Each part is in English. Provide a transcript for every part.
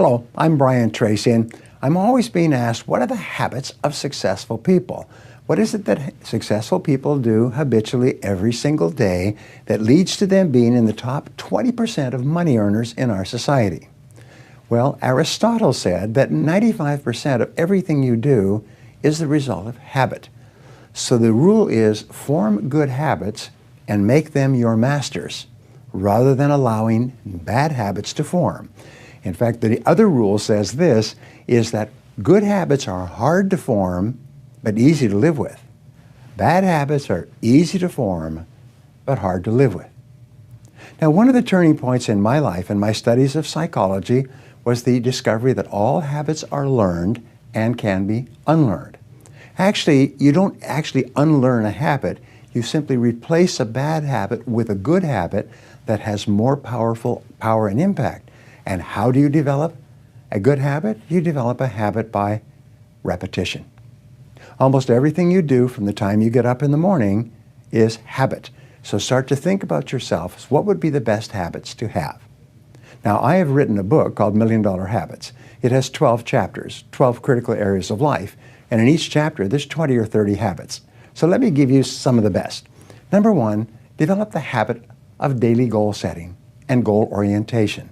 Hello, I'm Brian Tracy, and I'm always being asked, what are the habits of successful people? What is it that successful people do habitually every single day that leads to them being in the top 20% of money earners in our society? Well, Aristotle said that 95% of everything you do is the result of habit. So the rule is form good habits and make them your masters, rather than allowing bad habits to form. In fact, the other rule says this, is that good habits are hard to form, but easy to live with. Bad habits are easy to form, but hard to live with. Now, one of the turning points in my life and my studies of psychology was the discovery that all habits are learned and can be unlearned. Actually, you don't actually unlearn a habit. You simply replace a bad habit with a good habit that has more power and impact. And how do you develop a good habit? You develop a habit by repetition. Almost everything you do from the time you get up in the morning is habit. So start to think about yourself as what would be the best habits to have. Now, I have written a book called $1 Million Habits. It has 12 chapters, 12 critical areas of life. And in each chapter, there's 20 or 30 habits. So let me give you some of the best. Number one, develop the habit of daily goal setting and goal orientation.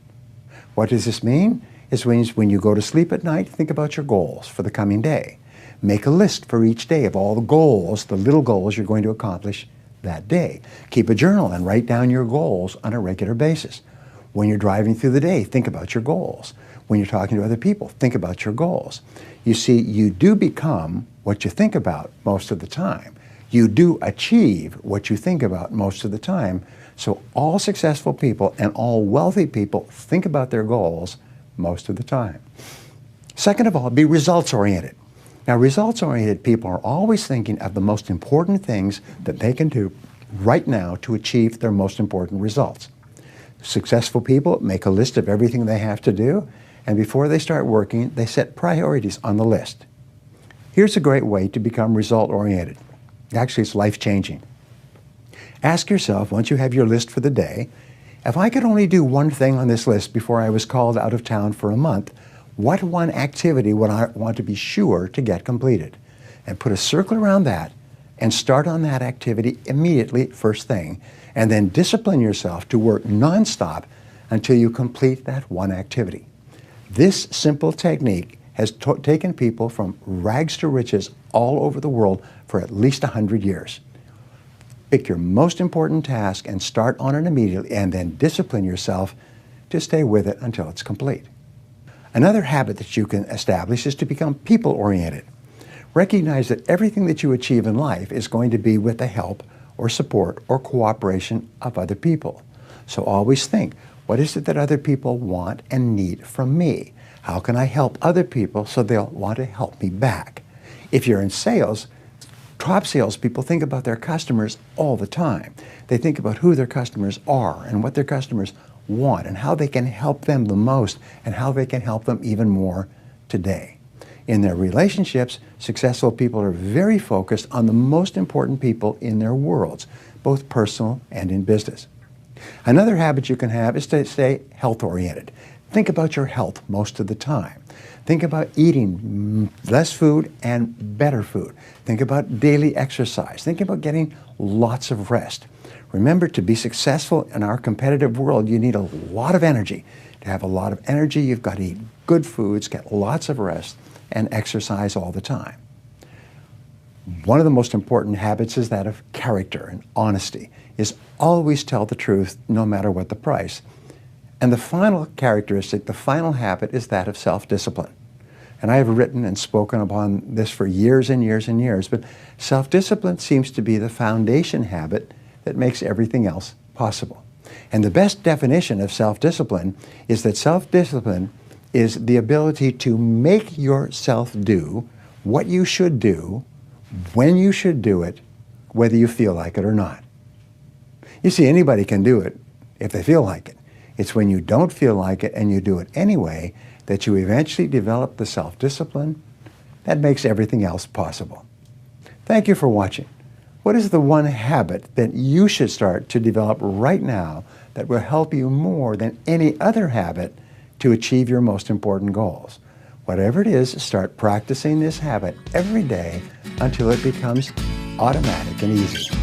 What does this mean? It means when you go to sleep at night, think about your goals for the coming day. Make a list for each day of all the goals, the little goals you're going to accomplish that day. Keep a journal and write down your goals on a regular basis. When you're driving through the day, think about your goals. When you're talking to other people, think about your goals. You see, you do become what you think about most of the time. You do achieve what you think about most of the time. So all successful people and all wealthy people think about their goals most of the time. Second of all, be results-oriented. Now, results-oriented people are always thinking of the most important things that they can do right now to achieve their most important results. Successful people make a list of everything they have to do, and before they start working, they set priorities on the list. Here's a great way to become result-oriented. Actually, it's life-changing. Ask yourself, once you have your list for the day, if I could only do one thing on this list before I was called out of town for a month, what one activity would I want to be sure to get completed? And put a circle around that and start on that activity immediately, first thing, and then discipline yourself to work nonstop until you complete that one activity. This simple technique has taken people from rags to riches all over the world for at least 100 years. Pick your most important task and start on it immediately, and then discipline yourself to stay with it until it's complete. Another habit that you can establish is to become people-oriented. Recognize that everything that you achieve in life is going to be with the help or support or cooperation of other people. So always think, what is it that other people want and need from me? How can I help other people so they'll want to help me back? If you're in sales, top salespeople think about their customers all the time. They think about who their customers are and what their customers want and how they can help them the most and how they can help them even more today. In their relationships, successful people are very focused on the most important people in their worlds, both personal and in business. Another habit you can have is to stay health-oriented. Think about your health most of the time. Think about eating less food and better food. Think about daily exercise. Think about getting lots of rest. Remember, to be successful in our competitive world, you need a lot of energy. To have a lot of energy, you've got to eat good foods, get lots of rest, and exercise all the time. One of the most important habits is that of character and honesty, is always tell the truth no matter what the price. And the final characteristic, the final habit, is that of self-discipline. And I have written and spoken upon this for years and years and years, but self-discipline seems to be the foundation habit that makes everything else possible. And the best definition of self-discipline is that self-discipline is the ability to make yourself do what you should do, when you should do it, whether you feel like it or not. You see, anybody can do it if they feel like it. It's when you don't feel like it and you do it anyway that you eventually develop the self-discipline that makes everything else possible. Thank you for watching. What is the one habit that you should start to develop right now that will help you more than any other habit to to achieve your most important goals. Whatever it is, start practicing this habit every day until it becomes automatic and easy.